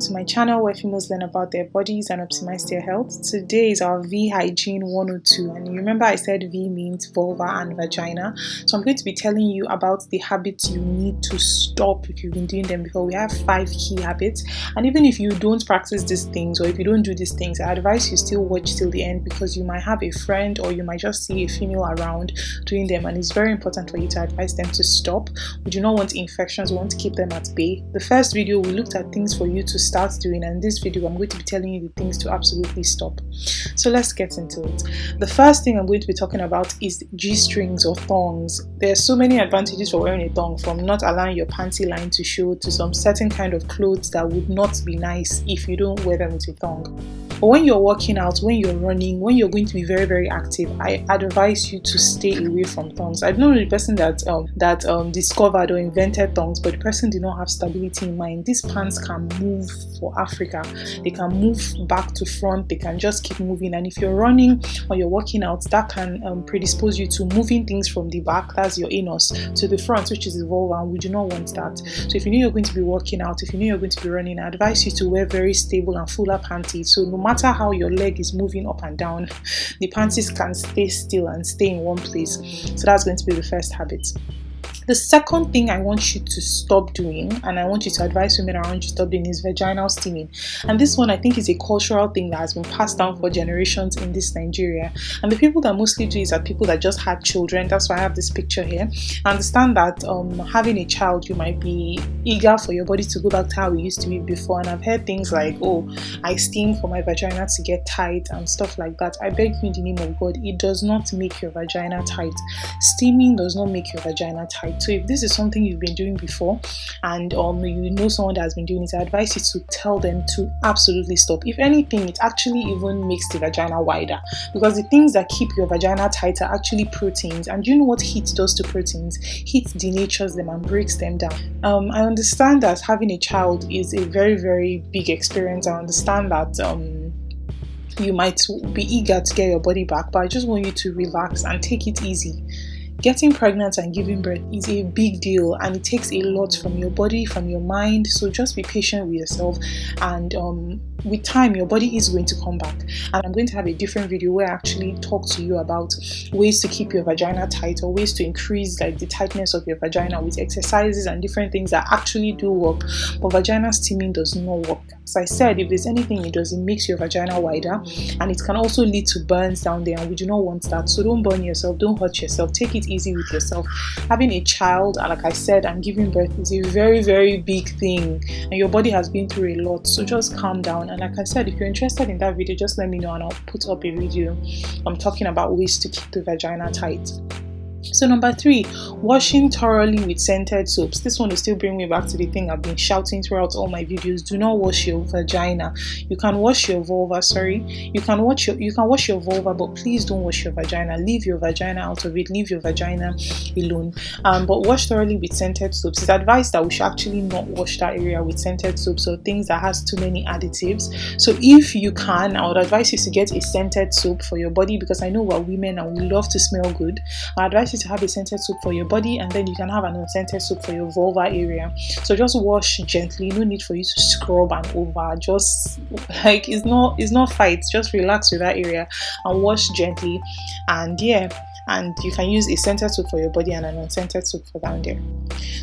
To my channel where females learn about their bodies and optimize their health. Today is our V Hygiene 102, and you remember I said V means vulva and vagina, so I'm going to be telling you about the habits you need to stop if you've been doing them before. We have 5 key habits, and even if you don't practice these things or if you don't do these things, I advise you still watch till the end, because you might have a friend or you might just see a female around doing them, and it's very important for you to advise them to stop. We do not want infections, we want to keep them at bay. The first video we looked at things for you to start doing, and in this video I'm going to be telling you the things to absolutely stop. So let's get into it. The first thing I'm going to be talking about is G-strings or thongs. There are so many advantages for wearing a thong, from not allowing your panty line to show to some certain kind of clothes that would not be nice if you don't wear them with a thong. But when you're working out, when you're running, when you're going to be very, very active, I advise you to stay away from thongs. I don't know the person that discovered or invented thongs, but the person did not have stability in mind. These pants can move for Africa. They can move back to front. They can just keep moving. And if you're running or you're working out, that can predispose you to moving things from the back, that's your anus, to the front, which is the vulva, and we do not want that. So if you know you're going to be working out, if you know you're going to be running, I advise you to wear very stable and fuller panties. So no matter how your leg is moving up and down, the panties can stay still and stay in one place. So that's going to be the first habit. The second thing I want you to stop doing, and I want you to advise women around you to stop doing, is vaginal steaming. And this one I think is a cultural thing that has been passed down for generations in this Nigeria. And the people that mostly do it are people that just had children. That's why I have this picture here. I understand that having a child, you might be eager for your body to go back to how it used to be before. And I've heard things like, oh, I steam for my vagina to get tight and stuff like that. I beg you in the name of God, it does not make your vagina tight. Steaming does not make your vagina tight. So if this is something you've been doing before, and you know someone that has been doing it, I advise you to tell them to absolutely stop. If anything, it actually even makes the vagina wider, because the things that keep your vagina tight are actually proteins. And do you know what heat does to proteins? Heat denatures them and breaks them down. I understand that having a child is a very, very big experience. I understand that you might be eager to get your body back, but I just want you to relax and take it easy. Getting pregnant and giving birth is a big deal, and it takes a lot from your body, from your mind. So just be patient with yourself, and with time your body is going to come back. And I'm going to have a different video where I actually talk to you about ways to keep your vagina tight, or ways to increase like the tightness of your vagina with exercises and different things that actually do work. But vaginal steaming does not work. As I said, if there's anything it does, it makes your vagina wider, and it can also lead to burns down there, and we do not want that. So don't burn yourself, don't hurt yourself, take it easy with yourself. Having a child, like I said, and giving birth is a very, very big thing, and your body has been through a lot. So just calm down. And like I said, if you're interested in that video, just let me know and I'll put up a video. I'm talking about ways to keep the vagina tight. So number 3, washing thoroughly with scented soaps. This one will still bring me back to the thing I've been shouting throughout all my videos. Do not wash your vagina. You can wash your vulva, you can wash your vulva, but please don't wash your vagina. Leave your vagina out of it. Leave your vagina alone. But wash thoroughly with scented soaps. It's advised that we should actually not wash that area with scented soaps or things that has too many additives. So if you can, I would advise you to get a scented soap for your body, because I know we're women and we love to smell good. I advise you to have a scented soap for your body, and then you can have an unscented soap for your vulva area. So just wash gently. No need for you to scrub and over. Just like it's not fight. Just relax with that area and wash gently. And yeah, and you can use a scented soap for your body and an unscented soap for down there.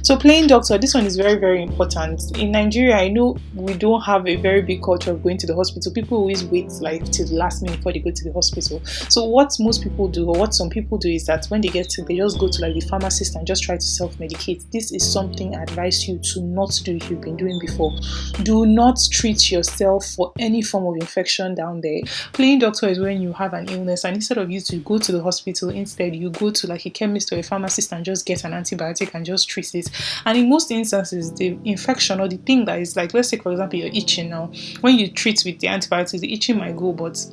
So playing doctor, this one is very, very important. In Nigeria, I know we don't have a very big culture of going to the hospital. People always wait like till the last minute before they go to the hospital. So what most people do, or what some people do, is that when they get sick, they just go to like the pharmacist and just try to self-medicate. This is something I advise you to not do if you've been doing before. Do not treat yourself for any form of infection down there. Playing doctor is when you have an illness, and instead of you to go to the hospital, instead you go to like a chemist or a pharmacist and just get an antibiotic and just treat it. And in most instances, the infection or the thing that is like, let's say for example you're itching now, when you treat with the antibiotics, the itching might go, but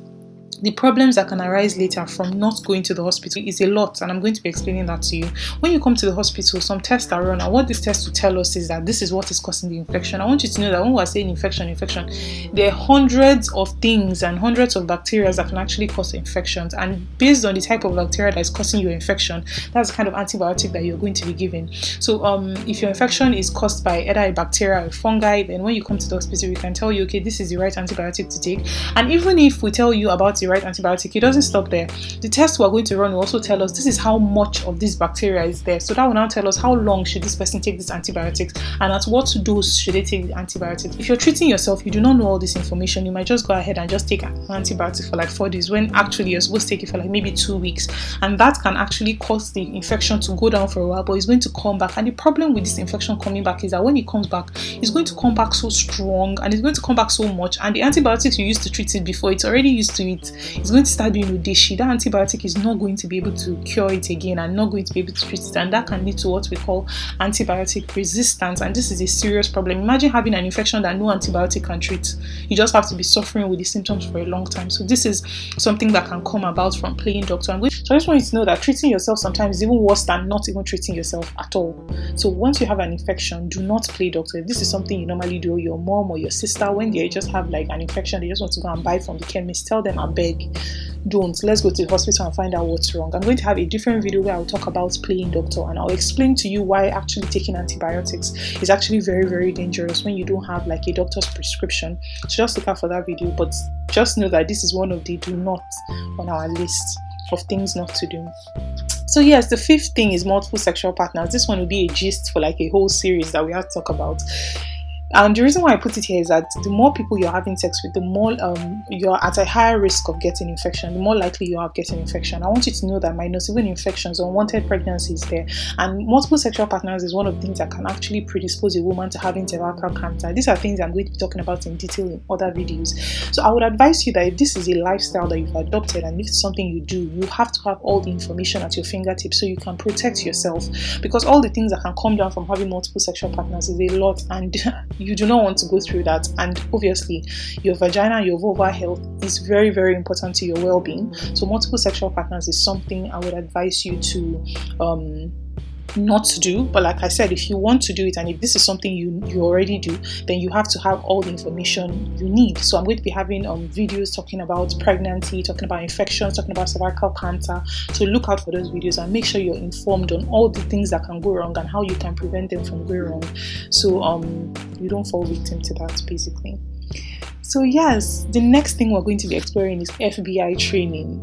the problems that can arise later from not going to the hospital is a lot, and I'm going to be explaining that to you. When you come to the hospital, some tests are run, and what these tests will tell us is that this is what is causing the infection. I want you to know that when we're saying infection, there are hundreds of things and hundreds of bacteria that can actually cause infections, and based on the type of bacteria that is causing your infection, that's the kind of antibiotic that you're going to be given. So if your infection is caused by either a bacteria or a fungi, then when you come to the hospital, we can tell you, okay, this is the right antibiotic to take. And even if we tell you about the right antibiotic, it doesn't stop there. The test we're going to run will also tell us this is how much of this bacteria is there. So that will now tell us how long should this person take these antibiotics, and at what dose should they take the antibiotics. If you're treating yourself, you do not know all this information, you might just go ahead and just take an antibiotic for like 4 days when actually you're supposed to take it for like maybe 2 weeks, and that can actually cause the infection to go down for a while, but it's going to come back. And the problem with this infection coming back is that when it comes back, it's going to come back so strong, and it's going to come back so much, and the antibiotics you used to treat it before, it's already used to it, it's going to start doing odeshi. That antibiotic is not going to be able to cure it again and not going to be able to treat it, and that can lead to what we call antibiotic resistance, and this is a serious problem. Imagine having an infection that no antibiotic can treat. You just have to be suffering with the symptoms for a long time. So this is something that can come about from playing doctor. So I just want you to know that treating yourself sometimes is even worse than not even treating yourself at all. So once you have an infection, do not play doctor. If this is something you normally do, your mom or your sister, when they just have like an infection, they just want to go and buy from the chemist, tell them, I beg, don't. Let's go to the hospital and find out what's wrong. I'm going to have a different video where I'll talk about playing doctor, and I'll explain to you why actually taking antibiotics is actually very, very dangerous when you don't have like a doctor's prescription. So just look out for that video, but just know that this is one of the do not on our list of things not to do. So yes, the 5th thing is multiple sexual partners. This one will be a gist for like a whole series that we have to talk about. And the reason why I put it here is that the more people you're having sex with, the more you're at a higher risk of getting infection, the more likely you are of getting infection. I want you to know that minus even infections, unwanted pregnancy is there. And multiple sexual partners is one of the things that can actually predispose a woman to having cervical cancer. These are things I'm going to be talking about in detail in other videos. So I would advise you that if this is a lifestyle that you've adopted and if it's something you do, you have to have all the information at your fingertips so you can protect yourself, because all the things that can come down from having multiple sexual partners is a lot, and you do not want to go through that. And obviously your vagina and your vulva health is very, very important to your well-being. So multiple sexual partners is something I would advise you to not to do. But like I said, if you want to do it, and if this is something you already do, then you have to have all the information you need. So I'm going to be having videos talking about pregnancy, talking about infections, talking about cervical cancer. So look out for those videos and make sure you're informed on all the things that can go wrong and how you can prevent them from going wrong, so you don't fall victim to that, basically. So yes, the next thing we're going to be exploring is FBI training.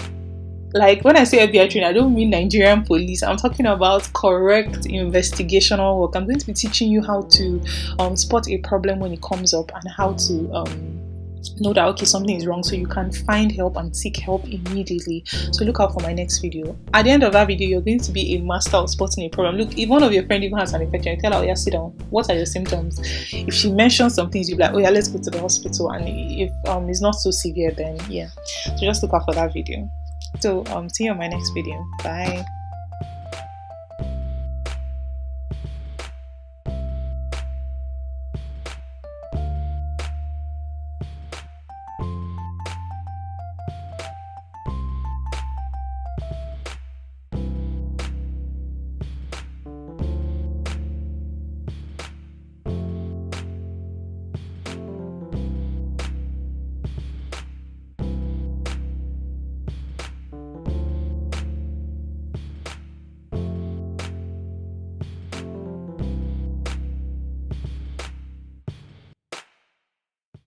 Like when I say FBI training, I don't mean Nigerian police. I'm talking about correct investigational work. I'm going to be teaching you how to spot a problem when it comes up, and how to know that okay, something is wrong, so you can find help and seek help immediately. So look out for my next video. At the end of that video, you're going to be a master of spotting a problem. Look, if one of your friends even has an infection, you tell her, oh yeah, sit down, what are your symptoms? If she mentions some things, you'll be like, oh yeah, let's go to the hospital. And if it's not so severe, then yeah, so just look out for that video. So see you on my next video. Bye.